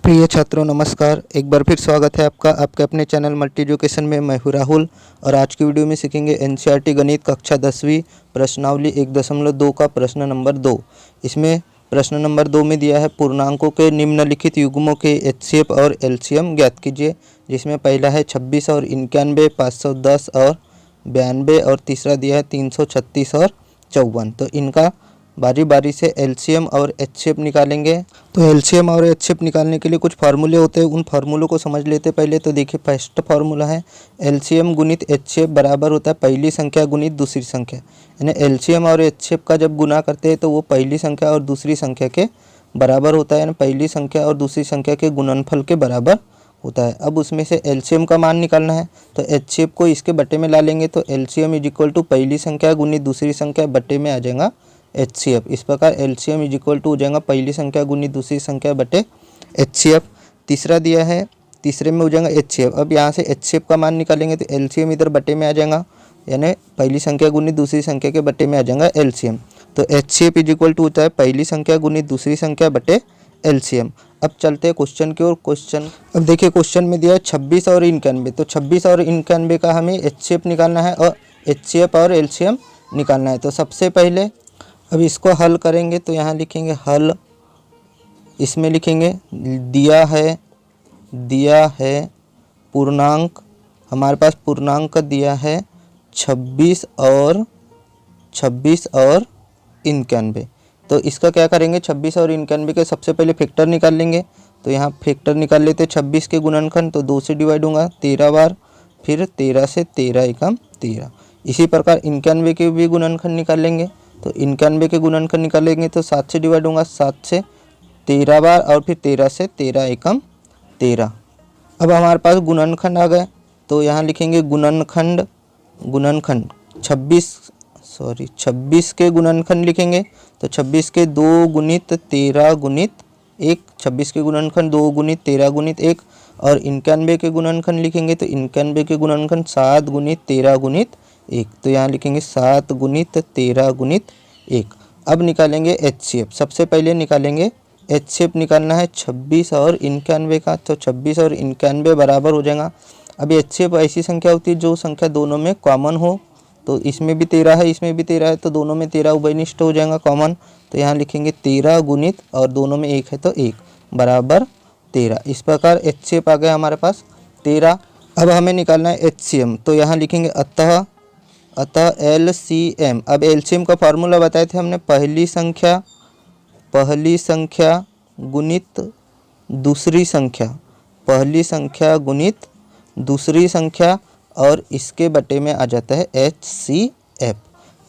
प्रिय छात्रों नमस्कार। एक बार फिर स्वागत है आपका आपके अपने चैनल मल्टी एजुकेशन में। मैं हूं राहुल और आज की वीडियो में सीखेंगे एनसीईआरटी गणित कक्षा 10वीं प्रश्नावली 1.2 का प्रश्न नंबर 2। इसमें प्रश्न नंबर 2 में दिया है पूर्णांकों के निम्नलिखित युग्मों के एचसीएफ और एलसीएम ज्ञात कीजिए। जिसमें पहला है 26 और 91, 510 और 92 और तीसरा दिया है 336 और 54। तो इनका बारी बारी से एलसीएम और एचसीएफ निकालेंगे। तो एलसीएम और एचसीएफ निकालने के लिए कुछ फार्मूले होते हैं, उन फार्मूलों को समझ लेते पहले। तो देखिए फर्स्ट फार्मूला है एलसीएम गुणित एचसीएफ बराबर होता है पहली संख्या गुणित दूसरी संख्या। यानी एलसीएम और एचसीएफ का जब गुना करते हैं तो वो पहली संख्या और दूसरी संख्या के बराबर होता है, यानी पहली संख्या और दूसरी संख्या के गुणनफल के बराबर होता है। अब उसमें से एलसीएम का मान निकालना है तो एचसीएफ को इसके बटे में ला लेंगे। तो एलसीएम इज इक्वल टू पहली संख्या गुणित दूसरी संख्या बटे में आ जाएगा एचसीएफ। इस प्रकार एलसीएम इज इक्वल टू हो जाएगा पहली संख्या गुणित दूसरी संख्या बटे एचसीएफ। तीसरा दिया है, तीसरे में हो जाएगा एचसीएफ। अब यहाँ से एचसीएफ का मान निकालेंगे तो एलसीएम इधर बटे में आ जाएगा, यानी पहली संख्या गुणित दूसरी संख्या के बटे में आ जाएगा एलसीएम। तो एचसीएफ इज इक्वल टू होता है पहली संख्या गुणित दूसरी संख्या बटे एलसीएम। अब चलते हैं क्वेश्चन की ओर। क्वेश्चन अब देखिए क्वेश्चन में दिया है 26 और 91। तो 26 और 91 का हमें एचसीएफ निकालना है और एचसीएफ और एलसीएम निकालना है। तो सबसे पहले अब इसको हल करेंगे तो यहाँ लिखेंगे हल। इसमें लिखेंगे दिया है पूर्णांक, हमारे पास पूर्णांक दिया है 26 और 91। तो इसका क्या करेंगे, 26 और 91 के सबसे पहले फैक्टर निकाल लेंगे। तो यहाँ फैक्टर निकाल लेते हैं 26 के गुणनखंड, तो 2 से डिवाइड होगा 13 बार, फिर 13 से 13 एकम 13। इसी प्रकार 91 के भी गुणनखंड निकाल लेंगे। तो 91 के गुणनखंड निकालेंगे तो 7 से डिवाइड होगा 7 से 13 बार, और फिर 13 से 13 एकम 13। अब हमारे पास गुणनखंड आ गए तो यहाँ लिखेंगे गुणनखंड 26 के गुणनखंड लिखेंगे। तो 26 के 2 गुणित 13 गुणित 1, 26 के गुणनखंड 2 गुणित 13 गुणित 1। और 91 के गुणनखंड लिखेंगे तो 91 के गुणनखंड 7 गुणित 13 गुणित 1। तो यहाँ लिखेंगे 7 गुणित 13 गुणित 1। अब निकालेंगे एचसीएफ। सबसे पहले निकालेंगे एचसीएफ, निकालना है 26 और 91 का। तो 26 और 91 बराबर हो जाएगा। अब एचसीएफ ऐसी संख्या होती है जो संख्या दोनों में कॉमन हो। तो इसमें भी 13 है, इसमें भी 13 है, तो दोनों में 13 उभयनिष्ठ हो जाएगा कॉमन। तो यहाँ लिखेंगे 13 गुणित और दोनों में 1 है तो 1 बराबर 13। इस प्रकार एचसीएफ आ गया हमारे पास 13। अब हमें निकालना है एचसीएम। तो यहाँ लिखेंगे अतः एलसीएम। अब एलसीएम का फार्मूला बताए थे हमने, पहली संख्या गुणित दूसरी संख्या, पहली संख्या गुणित दूसरी संख्या, और इसके बटे में आ जाता है HCF.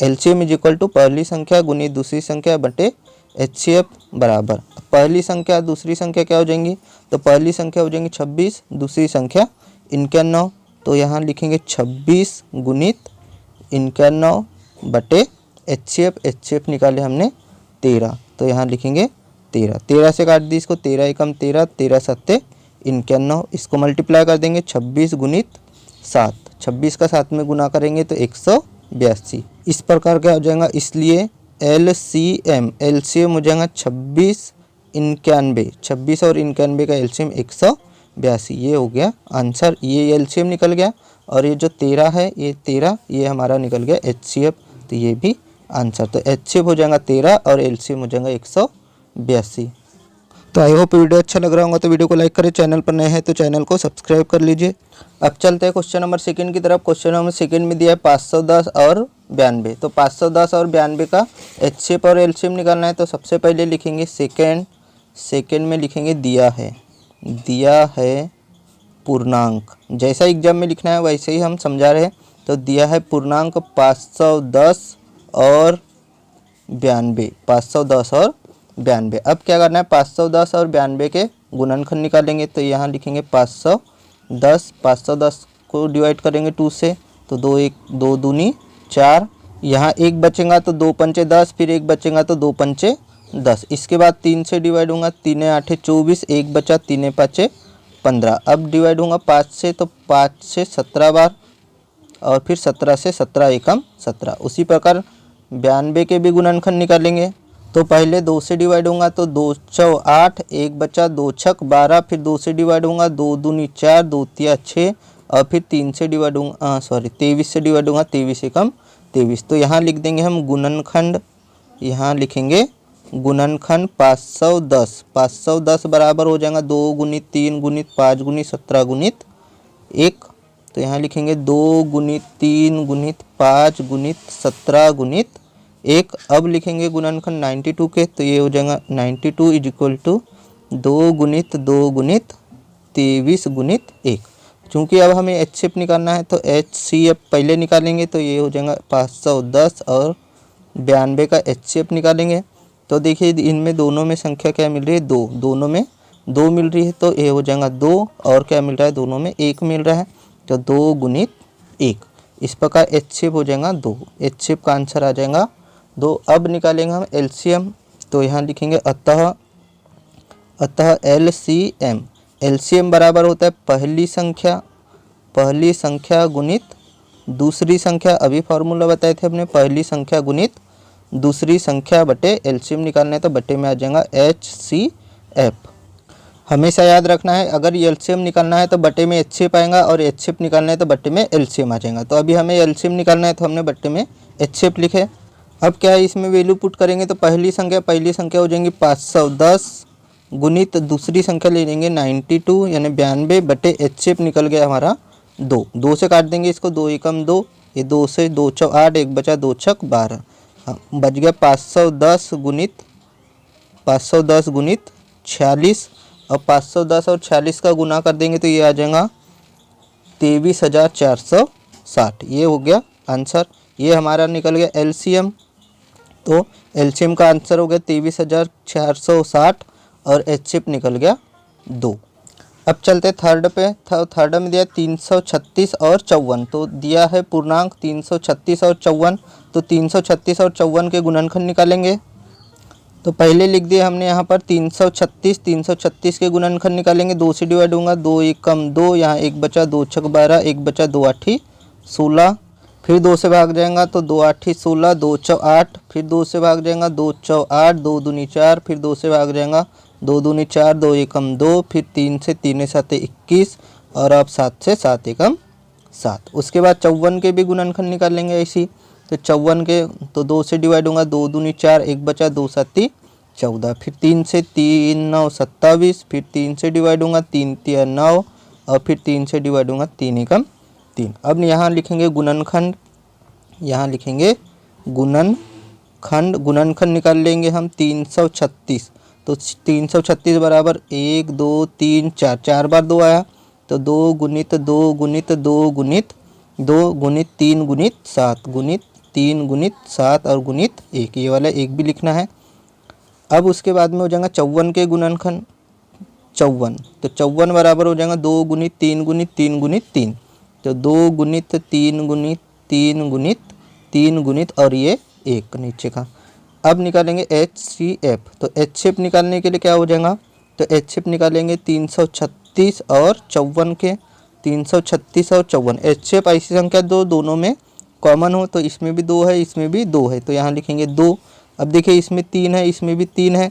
LCM is equal to पहली संख्या गुणित दूसरी संख्या बटे एचसीएफ बराबर। पहली संख्या दूसरी संख्या क्या हो जाएंगी, तो पहली संख्या हो जाएंगी 26, दूसरी संख्या 91। तो यहाँ लिखेंगे 26 गुणित 91 बटे एचसीएफ निकाले हमने 13। तो यहाँ लिखेंगे 13 से काट दी इसको, 13 एकम 13, 13 सत्ते 91। इसको मल्टीप्लाई कर देंगे 26 गुणित 7, 26 का 7 में गुना करेंगे तो 182। इस प्रकार क्या हो जाएगा, इसलिए एलसीएम हो जाएगा 26 और 91 का एलसीएम 182। ये हो गया आंसर, ये एलसीएम निकल गया। और ये जो 13 है, ये 13 ये हमारा निकल गया एचसीएफ। तो ये भी आंसर। तो एचसीएफ हो जाएगा 13 और एलसीएम हो जाएगा 182। तो आई होप वीडियो अच्छा लग रहा होगा तो वीडियो को लाइक करें, चैनल पर नए हैं तो चैनल को सब्सक्राइब कर लीजिए। अब चलते हैं क्वेश्चन नंबर सेकंड की तरफ। क्वेश्चन नंबर सेकंड में दिया है 510 और 92। तो 510 और 92 का एचसीएफ और एलसीएम निकालना है। तो सबसे पहले लिखेंगे सेकंड में लिखेंगे दिया है पूर्णांक। जैसा एग्जाम में लिखना है वैसे ही हम समझा रहे हैं। तो दिया है पूर्णांक 510 और 92, 510 और 92। अब क्या करना है, 510 और 92 के गुणनखंड निकालेंगे। तो यहाँ लिखेंगे 510 को डिवाइड करेंगे 2 से, तो 2 दूनी 4। यहाँ 1 बचेगा तो 2 पंचे 10, फिर 1 बचेगा तो 2 पंचे 10। इसके बाद 3 से डिवाइड होगा, 3 8 24, 1 बचा 3 5 15। अब डिवाइड होगा 5 से, तो 5 से 17 बार, और फिर 17 से 17 एकम 17। उसी प्रकार 92 के भी गुणनखंड निकालेंगे। तो पहले 2 से डिवाइड होगा तो 2 चौ 8, 1 बचा 2 छक 12, फिर 2 से डिवाइड होगा 2 दूनी 4, 2 तिया 6 और फिर 3 से डिवाइड होगा 23 से डिवाइड होगा 23 एकम 23। तो यहाँ लिख देंगे हम गुणनखंड, यहाँ लिखेंगे गुणनखंड 510। 510 बराबर हो जाएगा 2 गुणित 3 गुणित 5 गुणित 17 गुणित 1। तो यहाँ लिखेंगे 2 गुणित 3 गुणित 5 गुणित 17 गुणित 1। अब लिखेंगे गुणनखंड 92 के, तो ये हो जाएगा 92 इज इक्वल टू 2 गुणित 2 गुणित 23 गुणित 1। चूँकि अब हमें HCF निकालना है तो HCF पहले निकालेंगे, तो ये हो जाएगा 510 और 92 का HCF निकालेंगे। तो देखिए इनमें दोनों में संख्या क्या मिल रही है, 2, दोनों में 2 मिल रही है, तो ये हो जाएगा 2 और क्या मिल रहा है, दोनों में 1 मिल रहा है, तो 2 गुणित 1। इस प्रकार HCF हो जाएगा 2, HCF का आंसर आ जाएगा 2। अब निकालेंगे हम LCM, तो यहाँ लिखेंगे अतः LCM बराबर होता है पहली संख्या गुणित दूसरी संख्या। अभी फॉर्मूला बताए थे हमने, पहली संख्या गुणित दूसरी संख्या बटे LCM निकालना है तो बटे में आ जाएगा HCF। हमेशा याद रखना है, अगर LCM निकालना है तो बटे में HCF आएगा और HCF निकालना है तो बटे में LCM आ जाएगा। तो अभी हमें LCM निकालना है तो हमने बटे में HCF लिखे। अब क्या है, इसमें वैल्यू पुट करेंगे तो पहली संख्या हो जाएंगी 510 गुणित दूसरी संख्या ले लेंगे 92 यानी 92 बटे HCF निकल गया हमारा 2 से काट देंगे इसको, 2 एकम 2, ये 2 से 2 चौ 8, 1 बचा 2 छक 12, हाँ बच गया 510 गुणित 46 और 510 और 46 का गुना कर देंगे तो ये आ जाएगा 23,460। ये हो गया आंसर, ये हमारा निकल गया LCM। तो LCM का आंसर हो गया 23,460 और HCF निकल गया 2। अब चलते थर्ड पे, थर्ड में दिया 336 और 54, तो दिया है पूर्णांक 336 और 54, तो 336 और 54 के गुणनखंड निकालेंगे। तो पहले लिख दिया हमने यहाँ पर 336 के गुणनखंड निकालेंगे, 2 से डिवाइड होगा 2 एकम 2, यहाँ 1 बचा 2 छक 12, 1 बचा 2 आठी 16, फिर 2 से भाग जाएगा तो 2 आठी 16, 2 चौ 8, फिर 2 से भाग जाएगा 2 चौ 8, 2 दूनी 4, फिर 2 से भाग जाएगा 2 दूनी 4, 2 एकम 2, फिर 3 से 3 7 21 और अब 7 से 7 एकम 7। उसके बाद 54 के भी गुणनखंड निकाल लेंगे ऐसी, तो 54 के तो 2 से डिवाइड होगा 2 दूनी 4, 1 बचा 2 7 14, फिर 3 से 3 9 27, फिर 3 से डिवाइड होगा 3 3 9 और फिर 3 से डिवाइड होगा 3 एकम 3। अब यहाँ लिखेंगे गुणनखंड, यहाँ लिखेंगे गुणनखंड निकाल लेंगे हम 336, तो 336 बराबर 1 2 3 4, 4 बार 2 आया, तो 2 गुणित 2 गुणित 2 गुणित 2 गुणित 3 गुणित 7 गुणित 3 गुणित 7 और गुणित 1, ये वाला 1 भी लिखना है। अब उसके बाद में हो जाएगा 54 के गुणनखंड 54, तो 54 बराबर हो जाएगा 2 गुणित 3 गुणित 3 गुणित 3, तो 2 गुणित 3 गुणित 3 गुणित 3 गुणित और ये 1 नीचे का। अब निकालेंगे HCF, तो HCF निकालने के लिए क्या हो जाएगा, तो HCF निकालेंगे 336 और 54 के, 336 और 54। HCF ऐसी संख्या दोनों में कॉमन हो, तो इसमें भी 2 है इसमें भी 2 है, तो यहाँ लिखेंगे 2। अब देखिए इसमें 3 है इसमें भी 3 है,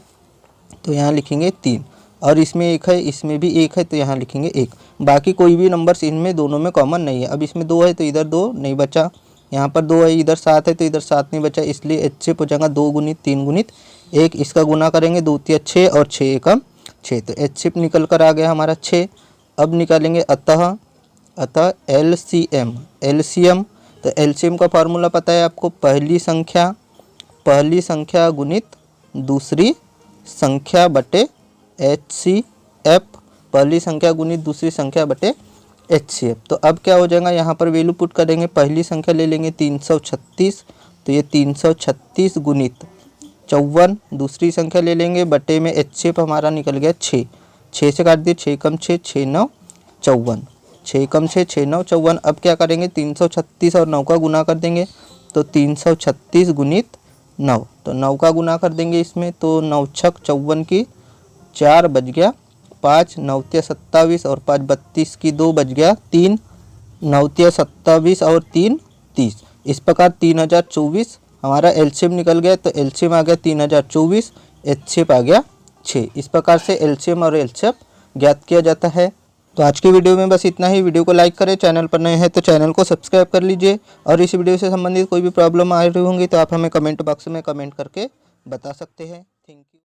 तो यहाँ लिखेंगे 3, और इसमें 1 है इसमें भी 1 है, तो यहाँ लिखेंगे 1। बाकी कोई भी नंबर्स इनमें दोनों में कॉमन नहीं है। अब इसमें 2 है तो इधर 2 नहीं बचा, यहाँ पर 2 है इधर 7 है तो इधर 7 नहीं बचा, इसलिए HCF हो जाएगा 2 गुणित 3 गुणित 1, इसका गुना करेंगे 2 तिया 6 और 6 एकम 6, तो HCF निकल कर आ गया हमारा 6। अब निकालेंगे अतः LCM, तो LCM का फार्मूला पता है आपको, पहली संख्या गुणित दूसरी संख्या बटे HCF, पहली संख्या गुणित दूसरी संख्या बटे HCF। तो अब क्या हो जाएगा, यहाँ पर वैल्यू पुट करेंगे, पहली संख्या ले लेंगे 336, तो ये 336 गुणित 54, दूसरी संख्या ले लेंगे बटे में HCF हमारा निकल गया 6, 6 से काट दिए 6 कम 6 6 9 54, 6 कम 6 6 9 54। अब क्या करेंगे 336 और 9 का गुना कर देंगे, तो 336 गुणित 9, तो 9 का गुना कर देंगे इसमें, तो 9 छक 54 की 4 बच गया 5, 9 तिया 27 और 5 32 की 2 बच गया 3, 9 तिया 27 और 3 30। इस प्रकार 3024 हमारा एलसीएम निकल गया, तो एलसीएम आ गया 3024, एचसीएफ आ गया 6। इस प्रकार से एलसीएम और एचसीएफ ज्ञात किया जाता है। तो आज की वीडियो में बस इतना ही। वीडियो को लाइक करें, चैनल पर नए हैं तो चैनल को सब्सक्राइब कर लीजिए, और इस वीडियो से संबंधित कोई भी प्रॉब्लम आ रही होंगी तो आप हमें कमेंट बॉक्स में कमेंट करके बता सकते हैं।